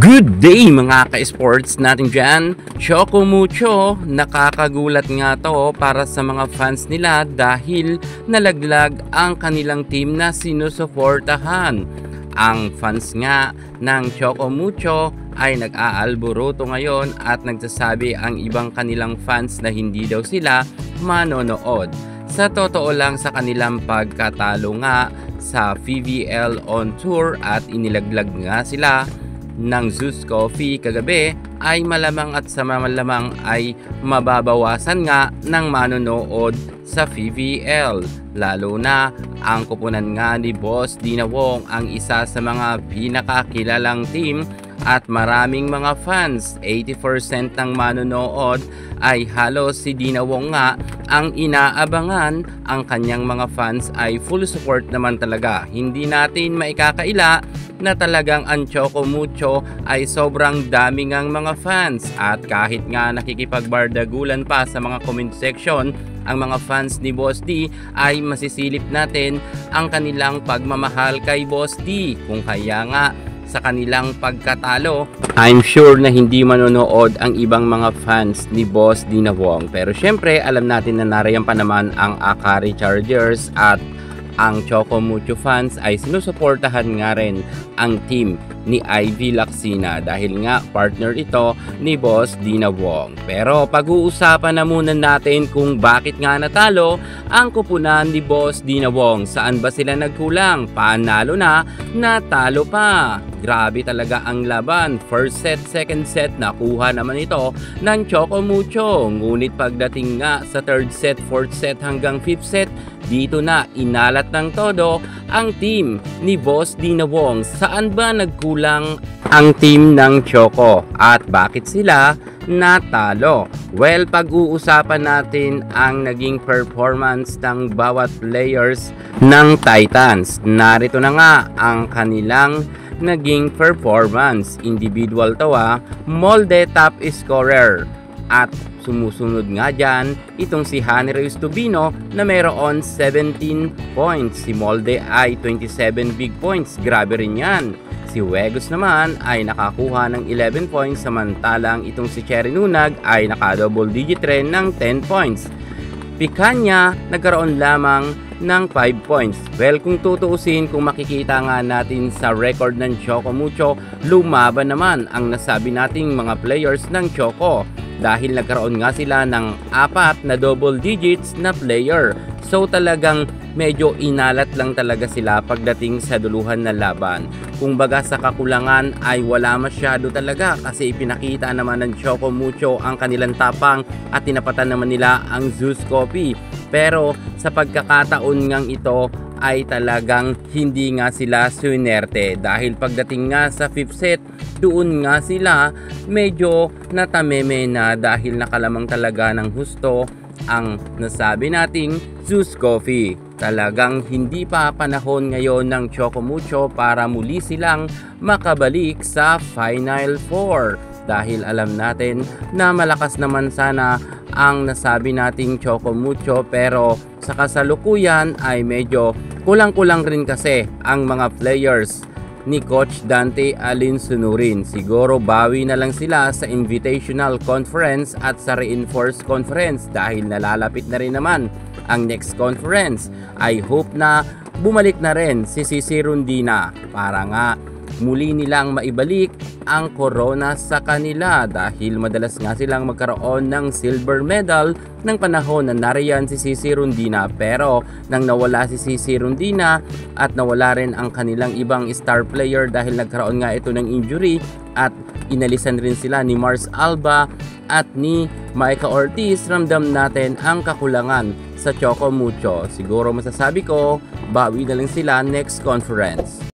Good day mga ka-sports natin dyan. Choco Mucho, nakakagulat nga to para sa mga fans nila dahil nalaglag ang kanilang team na sinusuportahan. Ang fans nga ng Choco Mucho ay nag-aalburuto ngayon at nagsasabi ang ibang kanilang fans na hindi daw sila manonood. Sa totoo lang, sa kanilang pagkatalo nga sa PVL on tour at inilaglag nga sila ng Zeus Coffee kagabi, ay malamang at sa malamang ay mababawasan nga ng manonood sa PVL. Lalo na ang kupunan nga ni Boss Dina Wong, ang isa sa mga pinakakilalang team at maraming mga fans. 80% ng manonood ay halos si Dina Wong nga ang inaabangan. Ang kanyang mga fans ay full support naman talaga. Hindi natin maikakaila na talagang ang Choco Mucho ay sobrang dami ngang mga fans, at kahit nga nakikipagbardagulan pa sa mga comment section ang mga fans ni Boss D, ay masisilip natin ang kanilang pagmamahal kay Boss D. Kung kaya nga sa kanilang pagkatalo, I'm sure na hindi manonood ang ibang mga fans ni Boss Dina Wong. Pero syempre alam natin na narayan pa naman ang Akari Chargers, at ang Choco Mucho fans ay sinusuportahan nga rin ang team ni Ivy Lacsina dahil nga partner ito ni Boss Dina Wong. Pero pag-uusapan na muna natin kung bakit nga natalo ang kupunan ni Boss Dina Wong. Saan ba sila nagkulang? Panalo na, natalo pa. Grabe talaga ang laban. First set, second set, nakuha naman ito ng Choco Mucho. Ngunit pagdating nga sa third set, fourth set hanggang fifth set, dito na inalat ng todo ang team ni Boss Dina Wong. Saan ba nagkulang ang team ng Choco at bakit sila natalo? Well, pag-uusapan natin ang naging performance ng bawat players ng Titans. Narito na nga ang kanilang naging performance. Individual to Molde top scorer, at sumusunod nga dyan itong si Hanny Reyes Tubino na mayroon 17 points. Si Molde ay 27 big points. Grabe rin yan. Si Wegos naman ay nakakuha ng 11 points, samantalang itong si Cherry Nunag ay naka-double digit rin ng 10 points. Picanha nagkaroon lamang ng 5 points. Well, kung tutuusin, kung makikita nga natin sa record ng Choco Mucho, lumaban naman ang nasabi nating mga players ng Choco dahil nagkaroon nga sila ng 4 na double digits na player. So talagang medyo inalat lang talaga sila pagdating sa duluhan na laban. Kung baga sa kakulangan ay wala masyado talaga, kasi ipinakita naman ng Choco Mucho ang kanilang tapang at tinapatan naman nila ang Zeus Coffee. Pero sa pagkakataon ngang ito ay talagang hindi nga sila swinerte, dahil pagdating nga sa fifth set, doon nga sila medyo natameme na dahil nakalamang talaga ng husto ang nasabi nating Zeus Coffee. Talagang hindi pa panahon ngayon ng Choco Mucho para muli silang makabalik sa Final Four, dahil alam natin na malakas naman sana ang nasabi nating Choco Mucho, pero sa kasalukuyan ay medyo kulang-kulang rin kasi ang mga players ni Coach Dante Alinsunurin. Siguro bawi na lang sila sa Invitational Conference at sa Reinforced Conference dahil nalalapit na rin naman ang next conference. I hope na bumalik na rin si Cici Rondina para nga muli nilang maibalik ang corona sa kanila, dahil madalas nga silang magkaroon ng silver medal ng panahon na nariyan si Cici Rondina. Pero nang nawala si Cici Rondina at nawala rin ang kanilang ibang star player dahil nagkaroon nga ito ng injury, at inalisan rin sila ni Mars Alba at ni Micah Ortiz, ramdam natin ang kakulangan sa Choco Mucho. Siguro masasabi ko, bawi na lang sila next conference.